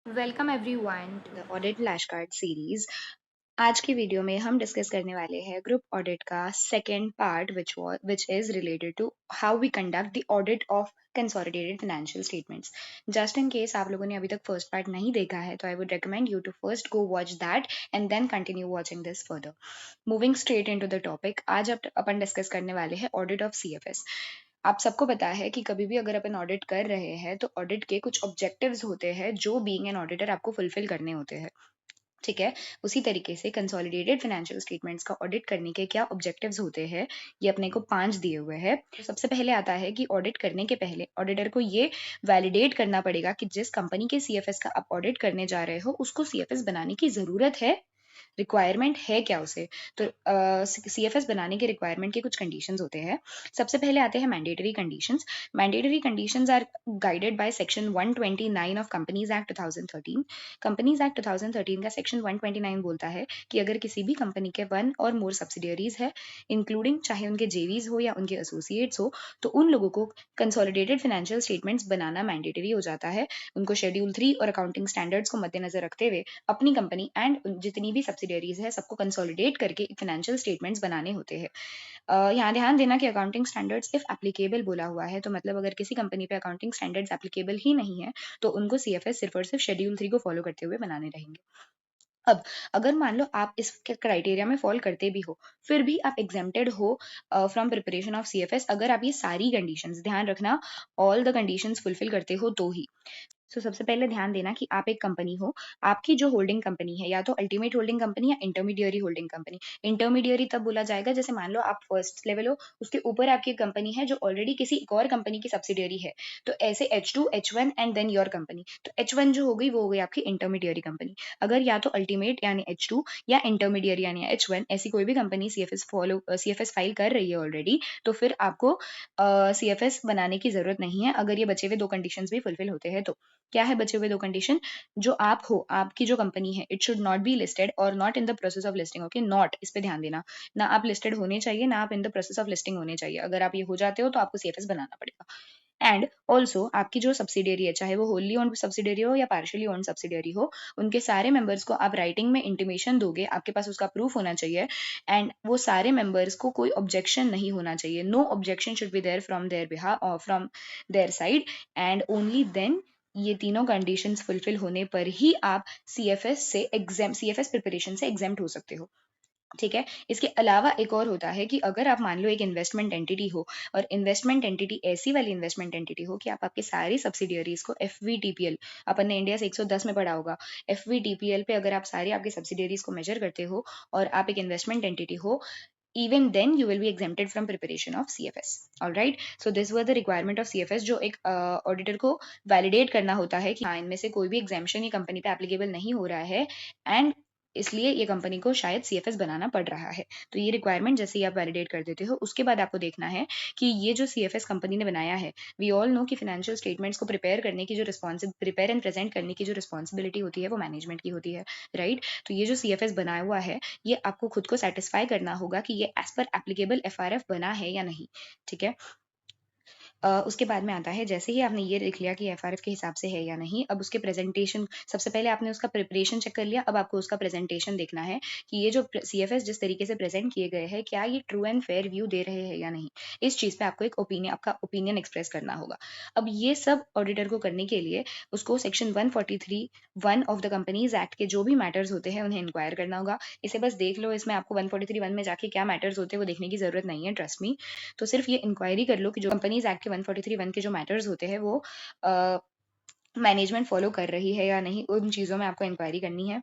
Welcome everyone to the audit flash card series. आज की video में हम डिस्कस करने वाले हैं ग्रुप ऑडिट का second part which is related to how we conduct the audit of consolidated financial statements. Just in case आप लोगों ने अभी तक फर्स्ट पार्ट नहीं देखा है तो I would recommend you to first go watch that and then continue watching this further. Moving straight into the topic, आज अपन डिस्कस करने वाले हैं ऑडिट ऑफ सीएफएस। आप सबको पता है कि कभी भी अगर अपन ऑडिट कर रहे हैं तो ऑडिट के कुछ ऑब्जेक्टिव्स होते हैं जो बीइंग एन ऑडिटर आपको फुलफिल करने होते हैं। ठीक है, उसी तरीके से कंसोलिडेटेड फाइनेंशियल स्टेटमेंट्स का ऑडिट करने के क्या ऑब्जेक्टिव्स होते हैं, ये अपने को 5 दिए हुए हैं। तो सबसे पहले आता है कि ऑडिट करने के पहले ऑडिटर को ये वैलिडेट करना पड़ेगा कि जिस कंपनी के सीएफएस का आप ऑडिट करने जा रहे हो उसको सीएफएस बनाने की जरूरत है, रिक्वायरमेंट है क्या उसे। तो सीएफएस बनाने के रिक्वायरमेंट के कुछ कंडीशंस होते हैं। सबसे पहले आते हैं mandatory conditions. Mandatory conditions are guided by section 129 of companies act 2013। Companies act 2013 का सेक्शन 129 बोलता है कि अगर किसी भी कंपनी के वन और मोर सब्सिडियरीज है, इंक्लूडिंग चाहे उनके जेवीज हो या उनके एसोसिएट्स हो, तो उन लोगों को कंसोलिडेटेड फाइनेंशियल स्टेटमेंट्स बनाना मैंडेटरी हो जाता है। उनको शेड्यूल 3 और अकाउंटिंग स्टैंडर्ड्स को मद्देनजर रखते हुए अपनी कंपनी एंड जितनी भी सब्सिडरीज है सबको कंसोलिडेट करके फाइनेंशियल स्टेटमेंट्स बनाने होते हैं। यहाँ ध्यान देना कि अकाउंटिंग स्टैंडर्ड्स इफ एप्लीकेबल बोला हुआ है, तो मतलब अगर किसी कंपनी पे अकाउंटिंग स्टैंडर्ड्स एप्लीकेबल ही नहीं है तो उनको सीएफएस सिर्फ और सिर्फ शेड्यूल 3 को फॉलो करते हुए बनाने रहेंगे। अब अगर मान लो आप इस क्राइटेरिया में फॉल करते भी हो, फिर भी आप एग्जेम्प्टेड हो फ्रॉम प्रिपरेशन ऑफ सीएफएस, अगर आप ये सारी कंडीशंस, ध्यान रखना, ऑल द कंडीशंस फुलफिल करते हो तो ही। सबसे पहले ध्यान देना कि आप एक कंपनी हो, आपकी जो होल्डिंग कंपनी है या तो अल्टीमेट होल्डिंग कंपनी या इंटरमीडियरी होल्डिंग कंपनी। इंटरमीडियरी तब बोला जाएगा जैसे मान लो आप फर्स्ट लेवल हो, उसके ऊपर आपकी कंपनी है जो ऑलरेडी किसी एक और कंपनी की सब्सिडियरी है। तो ऐसे H2 H1 and then your company, तो H1 जो हो गई वो हो गई आपकी इंटरमीडियरी कंपनी। अगर या तो अल्टीमेट यानी H2 या इंटरमीडियरी यानी H1 ऐसी कोई भी कंपनी सीएफएस फाइल कर रही है ऑलरेडी, तो फिर आपको सीएफएस बनाने की जरूरत नहीं है अगर ये बचे हुए दो कंडीशंस भी फुलफिल होते हैं तो। क्या है बचे हुए दो कंडीशन? जो आप हो, आपकी जो कंपनी है, it should not be listed और not in the process of listing. Okay, not, इस पे ध्यान देना। ना आप लिस्टेड होने चाहिए, ना आप इन द प्रोसेस ऑफ लिस्टिंग होने चाहिए। अगर आप ये हो जाते हो तो आपको सीएफएस बनाना पड़ेगा। एंड ऑल्सो आपकी जो सब्सिडियरी है, चाहे वो होली ओन्ड सब्सिडियरी हो या पार्शियली ओन्ड सब्सिडियरी हो, उनके सारे मेंबर्स को आप राइटिंग में इंटीमेशन दोगे, आपके पास उसका प्रूफ होना चाहिए। एंड वो सारे मेंबर्स को कोई ऑब्जेक्शन नहीं होना चाहिए। No objection should be there from there behalf और from there side. And only then ये तीनों कंडीशंस फुलफिल होने पर ही आप सीएफएस प्रिपरेशन से एग्जेम्प्ट हो सकते हो। ठीक है, इसके अलावा एक और होता है कि अगर आप मान लो एक इन्वेस्टमेंट एंटिटी हो, और इन्वेस्टमेंट एंटिटी ऐसी वाली इन्वेस्टमेंट एंटिटी हो कि आप आपके सारी सब्सिडियरीज को एफवीटीपीएल, अपन ने इंडिया से 110 में पढ़ा होगा, एफवीटीपीएल पे अगर आप सारी आपकी सब्सिडियरीज को मेजर करते हो और आप एक इन्वेस्टमेंट एंटिटी हो, even then you will be exempted from preparation of CFS. All right, so this were the requirement of CFS जो एक ऑडिटर को वैलिडेट करना होता है कि हाँ इनमें से कोई भी एग्जामेशन ये कंपनी पे एप्लीकेबल नहीं हो रहा है, एंड इसलिए ये कंपनी को शायद सीएफएस बनाना पड़ रहा है। तो ये रिक्वायरमेंट जैसे ही आप वैलिडेट कर देते हो, उसके बाद आपको देखना है कि ये जो सीएफएस कंपनी ने बनाया है, वी ऑल नो कि फाइनेंशियल स्टेटमेंट्स को प्रिपेयर करने की जो प्रिपेयर एंड प्रेजेंट करने की जो रिस्पॉन्सिबिलिटी होती है वो मैनेजमेंट की होती है, राइट। तो ये जो सीएफएस बनाया हुआ है, ये आपको खुद को सेटिस्फाई करना होगा कि ये एज पर एप्लीकेबल एफआरएफ बना है या नहीं। ठीक है, उसके बाद में आता है, जैसे ही आपने ये देख लिया कि एफआरएफ के हिसाब से है या नहीं, अब उसके प्रेजेंटेशन, सबसे पहले आपने उसका प्रिपरेशन चेक कर लिया, अब आपको उसका प्रेजेंटेशन देखना है कि ये जो सीएफएस जिस तरीके से प्रेजेंट किए गए हैं, क्या ये ट्रू एंड फेयर व्यू दे रहे हैं या नहीं। इस चीज पे आपको एक ओपिनियन, आपका ओपिनियन एक्सप्रेस करना होगा। अब ये सब ऑडिटर को करने के लिए उसको section 143(1) of the companies act के जो भी मैटर्स होते हैं उन्हें इंक्वायर करना होगा। इसे बस देख लो, इसमें आपको 143(1) में जाके क्या मैटर्स होते हैं वो देखने की जरूरत नहीं है, ट्रस्ट मी। तो सिर्फ ये इंक्वायरी कर लो कि जो कंपनीज एक्ट के 143(1) के जो मैटर्स होते हैं वो मैनेजमेंट फॉलो कर रही है या नहीं, उन चीज़ों में आपको इंक्वायरी करनी है।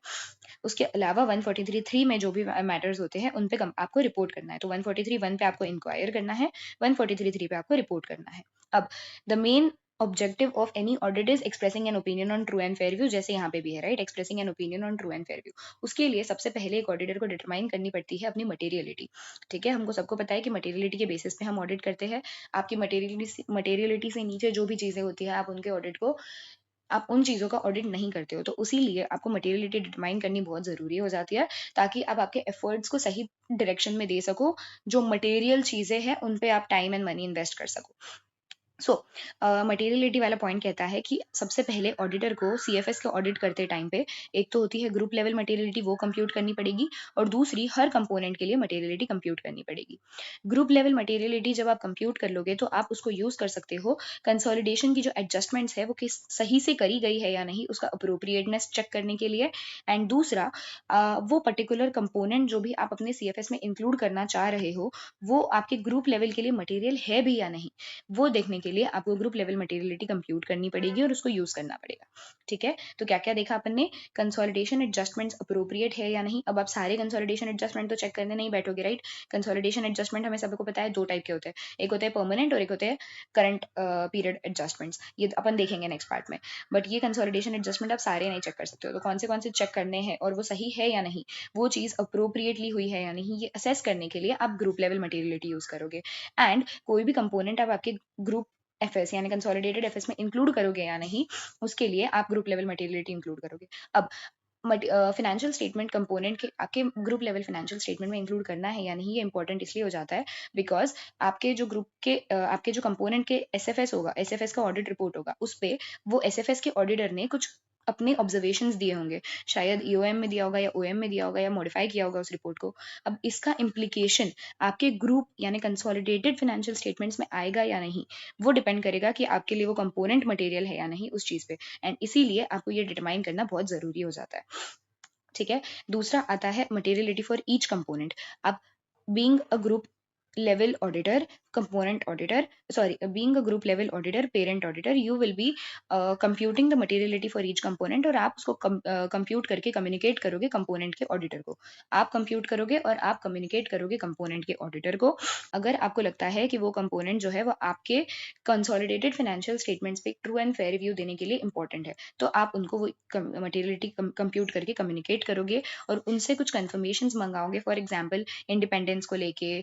उसके अलावा 143(3) में जो भी मैटर्स होते हैं उन पे आपको रिपोर्ट करना है। तो 143(1) पे आपको इंक्वायर करना है, 143(3) पे आपको रिपोर्ट करना है। अब the main objective of any audit is expressing an opinion on true and fair view, जैसे यहाँ पे भी है, right, expressing an opinion on true and fair view. उसके लिए सबसे पहले एक ऑडिटर को डिटरमाइन करनी पड़ती है अपनी मटेरियलिटी। ठीक है, हमको सबको पता है कि मटेरियलिटी के बेसिस पे हम ऑडिट करते हैं। आपकी मटेरियलिटी से नीचे जो भी चीजें होती है, आप उनके ऑडिट को, आप उन चीज़ों का ऑडिट नहीं करते हो, तो उसी लिए आपको मटेरियलिटी डिटरमाइन करनी बहुत ज़रूरी हो जाती है, ताकि आप आपके एफर्ट्स को सही डायरेक्शन में दे सको, जो मटेरियल चीज़ें हैं उन पे आप टाइम एंड मनी इन्वेस्ट कर सको। सो मटेरियलिटी वाला पॉइंट कहता है कि सबसे पहले ऑडिटर को सीएफएस का ऑडिट करते टाइम पे एक तो होती है ग्रुप लेवल मटेरियलिटी, वो कंप्यूट करनी पड़ेगी, और दूसरी हर कंपोनेंट के लिए मटेरियलिटी कंप्यूट करनी पड़ेगी। ग्रुप लेवल मटेरियलिटी जब आप कंप्यूट कर लोगे तो आप उसको यूज कर सकते हो कंसोलिडेशन की जो एडजस्टमेंट्स है वो किस सही से करी गई है या नहीं, उसका अप्रोप्रिएटनेस चेक करने के लिए। एंड दूसरा, वो पर्टिकुलर कंपोनेंट जो भी आप अपने सीएफएस में इंक्लूड करना चाह रहे हो वो आपके ग्रुप लेवल के लिए मटेरियल है भी या नहीं, वो देखने के लिए आपको ग्रुप लेवल मटेरियलिटी कंप्यूट करनी पड़ेगी और उसको यूज करना पड़ेगा। ठीक है, तो क्या क्या देखा अपन ने? कंसोलिडेशन एडजस्टमेंट्स अप्रोप्रिएट है या नहीं। अब आप सारे कंसोलिडेशन एडजस्टमेंट तो चेक करने नहीं बैठोगे, राइट। कंसोलिडेशन एडजस्टमेंट हमें सबको पता है दो टाइप के होते हैं, एक होते हैं परमानेंट और एक होते हैं करंट पीरियड एडजस्टमेंट्स, ये अपन देखेंगे नेक्स्ट पार्ट में। बट ये कंसोलिडेशन एडजस्टमेंट आप सारे नहीं चेक कर सकते हो, तो कौन से चेक करने हैं और वो सही है या नहीं, वो चीज अप्रोप्रिएटली हुई है या नहीं, ये असेस करने के लिए आप ग्रुप लेवल मटेरियलिटी यूज करोगे। एंड कोई भी कंपोनेंट आप आपके ग्रुप एफएस यानी कंसोलिडेटेड एफएस में इंक्लूड करोगे या नहीं, उसके लिए आप ग्रुप लेवल मटेरियलिटी इंक्लूड करोगे। अब फाइनेंशियल स्टेटमेंट कंपोनेंट के आपके ग्रुप लेवल फाइनेंशियल स्टेटमेंट में इंक्लूड करना है या नहीं, ये इंपॉर्टेंट इसलिए हो जाता है बिकॉज आपके जो ग्रुप के आपके जो कंपोनेंट के एसएफएस होगा, एसएफएस का ऑडिट रिपोर्ट होगा, उस पे वो एसएफएस के ऑडिटर ने कुछ अपने ऑब्जर्वेशंस दिए होंगे, शायद ईओएम में दिया होगा या ओएम में दिया होगा या मॉडिफाई किया होगा उस रिपोर्ट को। अब इसका इम्प्लीकेशन आपके ग्रुप यानी कंसोलिडेटेड फाइनेंशियल स्टेटमेंट्स में आएगा या नहीं, वो डिपेंड करेगा कि आपके लिए वो कंपोनेंट मटेरियल है या नहीं उस चीज पे। एंड इसीलिए आपको ये डिटरमाइन करना बहुत जरूरी हो जाता है। ठीक है, दूसरा आता है मटेरियलिटी फॉर ईच कंपोनेंट। अब being a group level auditor, component auditor, sorry, being a group level auditor, parent auditor, you will be computing the materiality for each component, और आप उसको कंप्यूट करके कम्युनिकेट करोगे कंपोनेंट के auditor को। आप compute करोगे और आप कम्युनिकेट करोगे कंपोनेंट के ऑडिटर को। अगर आपको लगता है कि वो कंपोनेंट जो है वो आपके कंसोलिडेटेड फाइनेंशियल स्टेटमेंट्स पे ट्रू एंड फेयर रिव्यू देने के लिए इंपॉर्टेंट है, तो आप उनको वो मटेरियलिटी कंप्यूट करके कम्युनिकेट करोगे और उनसे कुछ कंफर्मेशन मंगाओगे। फॉर एग्जाम्पल इंडिपेंडेंस को लेके,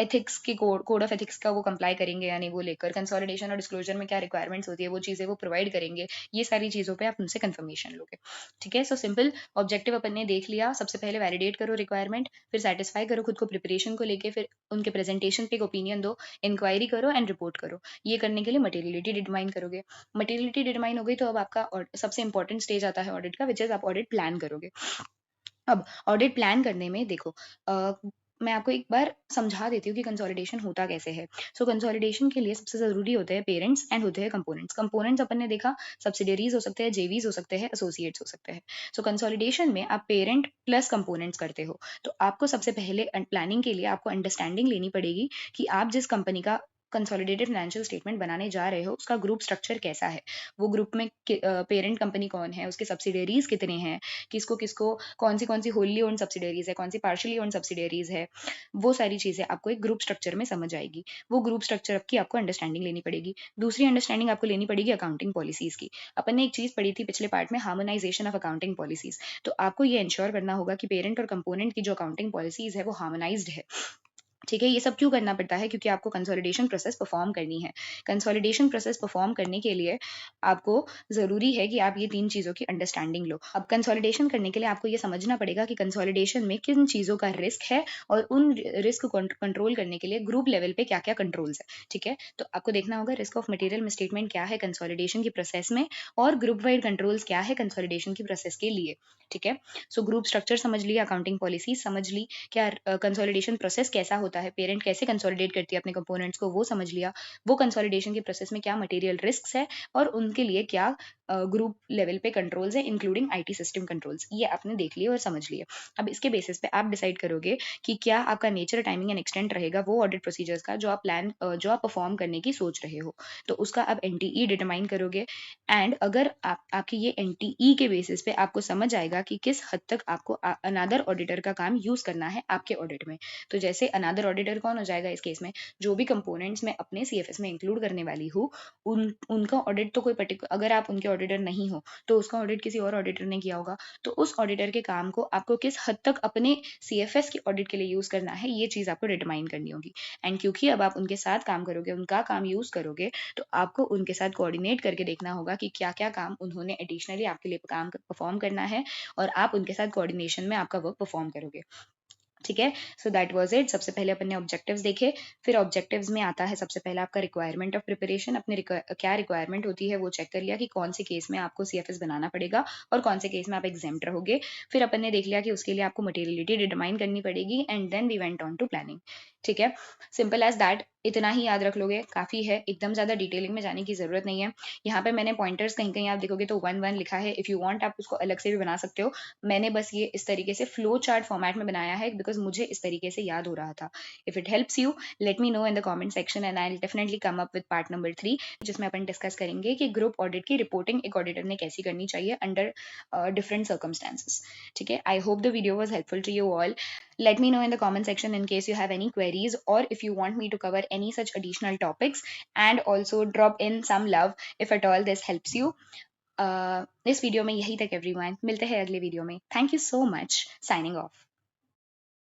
एथिक्स की कोड ऑफ एथिक्स का वो कंप्लाई करेंगे यानी वो लेकर, कंसोलिडेशन और डिस्क्लोजर में क्या रिक्वायरमेंट्स होती है वो चीजें वो प्रोवाइड करेंगे, ये सारी चीजों पे आप उनसे कंफर्मेशन लोगे। ठीक है, सो सिंपल ऑब्जेक्टिव अपन ने देख लिया। सबसे पहले वैलिडेट करो रिक्वायरमेंट, फिर सेटिस्फाई करो खुद को प्रिपरेशन को लेके, फिर उनके प्रेजेंटेशन पे एक ओपिनियन दो, इंक्वायरी करो एंड रिपोर्ट करो। ये करने के लिए मटेरियलिटी डिटरमाइन करोगे। मटेरियलिटी डिटरमाइन हो गई तो अब आपका सबसे इंपॉर्टेंट स्टेज आता है ऑडिट का, विच इज आप ऑडिट प्लान करोगे। अब ऑडिट प्लान करने में देखो, मैं आपको एक बार समझा देती हूँ कि कंसोलिडेशन होता कैसे है। सो कंसोलिडेशन के लिए सबसे जरूरी होते हैं पेरेंट्स एंड होते हैं कंपोनेंट्स। कंपोनेंट्स अपन ने देखा सब्सिडरीज हो सकते हैं, जेवीज हो सकते हैं, एसोसिएट्स हो सकते हैं। सो कंसोलिडेशन में आप पेरेंट प्लस कंपोनेंट्स करते हो, तो आपको सबसे पहले प्लानिंग के लिए आपको अंडरस्टैंडिंग लेनी पड़ेगी कि आप जिस कंपनी का कंसोलिडेटेड फाइनेंशियल स्टेटमेंट बनाने जा रहे हो उसका ग्रुप स्ट्रक्चर कैसा है, वो ग्रुप में पेरेंट कंपनी कौन है, उसके सब्सिडरीज कितने हैं, किसको किसको कौन सी होली ओन सब्सिडरीज है, कौन सी पार्शली ओन सब्सिडरीज है, वो सारी चीजें आपको एक ग्रुप स्ट्रक्चर में समझ आएगी। वो ग्रुप स्ट्रक्चर की आपको अंडरस्टैंडिंग लेनी पड़ेगी। दूसरी अंडरस्टैंडिंग आपको लेनी पड़ेगी अकाउंटिंग पॉलिसीज की। अपन ने एक चीज पढ़ी थी पिछले पार्ट में, हार्मोनाइजेशन ऑफ अकाउंटिंग पॉलिसीज। तो आपको ये इंश्योर करना होगा कि पेरेंट और कंपोनेंट की जो अकाउंटिंग पॉलिसीज है वो हार्मोनाइज्ड है। ठीक है, ये सब क्यों करना पड़ता है? क्योंकि आपको कंसोलिडेशन प्रोसेस परफॉर्म करनी है। कंसोलिडेशन प्रोसेस परफॉर्म करने के लिए आपको जरूरी है कि आप ये तीन चीजों की अंडरस्टैंडिंग लो। अब कंसोलिडेशन करने के लिए आपको ये समझना पड़ेगा कि कंसोलिडेशन में किन चीजों का रिस्क है और उन रिस्क को कंट्रोल करने के लिए ग्रुप लेवल पे क्या क्या कंट्रोल्स है। ठीक है, तो आपको देखना होगा रिस्क ऑफ मटेरियल मिसस्टेटमेंट क्या है कंसोलिडेशन की प्रोसेस में, और ग्रुप वाइड कंट्रोल्स क्या है कंसोलिडेशन की प्रोसेस के लिए। ठीक है, सो ग्रुप स्ट्रक्चर समझ लिया, अकाउंटिंग पॉलिसी समझ ली, क्या कंसोलिडेशन प्रोसेस कैसा होता है, पेरेंट कैसे कंसोलिडेट करती है अपने कंपोनेंट्स को वो समझ लिया, वो कंसोलिडेशन के प्रोसेस में क्या मटेरियल रिस्क है और उनके लिए क्या ग्रुप लेवल पे कंट्रोल्स है इंक्लूडिंग आईटी सिस्टम कंट्रोल्स, ये आपने देख लिए और समझ लिए। अब इसके बेसिस पे आप डिसाइड करोगे कि क्या आपका नेचर, टाइमिंग एंड एक्सटेंट रहेगा वो ऑडिट प्रोसीजर्स का जो आप परफॉर्म करने की सोच रहे हो, तो उसका आप एनटीई डिटरमाइन करोगे। एंड अगर आपकी ये एनटीई के बेसिस पे आपको समझ आएगा कि किस हद तक आपको अनादर ऑडिटर का काम यूज करना है आपके ऑडिट में, तो जैसे अनादर ऑडिटर कौन हो जाएगा इस केस में, जो भी कंपोनेंट्स मैं अपने सीएफएस में इंक्लूड करने वाली हूँ उनका ऑडिट तो कोई पर्टिकुलर, अगर आप उनके ऑडिटर नहीं हो तो उसका ऑडिट किसी और ऑडिटर ने किया होगा, तो उस ऑडिटर के काम को आपको किस हद तक अपने सीएफएस के ऑडिट के लिए यूज करना है ये चीज आपको डिटरमाइन करनी होगी। एंड क्योंकि अब आप उनके साथ काम करोगे, उनका काम यूज करोगे, तो आपको उनके साथ कोऑर्डिनेट करके देखना होगा कि क्या क्या काम उन्होंने एडिशनली आपके लिए काम परफॉर्म करना है, और आप उनके साथ कोऑर्डिनेशन में आपका वर्क परफॉर्म करोगे। ठीक है। So that was it. सबसे पहले अपन ने ऑब्जेक्टिव्स देखे, फिर ऑब्जेक्टिव्स में आता है सबसे पहले आपका रिक्वायरमेंट ऑफ प्रिपरेशन। अपने क्या रिक्वायरमेंट होती है वो चेक कर लिया कि कौन से केस में आपको सीएफएस बनाना पड़ेगा और कौन से केस में आप एग्जेम्प्ट रहोगे। फिर अपन ने देख लिया कि उसके लिए आपको मटेरियलिटी डिटरमाइन करनी पड़ेगी and then we went on to planning. ठीक है, सिंपल एज दैट। इतना ही याद रख लोगे काफी है, एकदम ज्यादा डिटेलिंग में जाने की जरूरत नहीं है। यहाँ पे मैंने पॉइंटर्स कहीं कहीं आप देखोगे तो 1-1 लिखा है। इफ यू वांट आप उसको अलग से भी बना सकते हो। मैंने बस ये इस तरीके से फ्लो चार्ट फॉर्मेट में बनाया है बिकॉज मुझे इस तरीके से याद हो रहा था। If it helps you, let me know in the comment section and I will definitely come up with part number 3, जिसमें अपन डिस्कस करेंगे कि ग्रुप ऑडिट की रिपोर्टिंग एक ऑडिटर ने कैसी करनी चाहिए अंडर डिफरेंट सर्कमस्टांसेस। ठीक है, I hope the video was helpful to you all. Let me know in the comment section in case you have any queries or if you want me to cover any such additional topics, and also drop in some love if at all this helps you. इस video में यही तक everyone, मिलते हैं अगले video में। Thank you so much, signing off.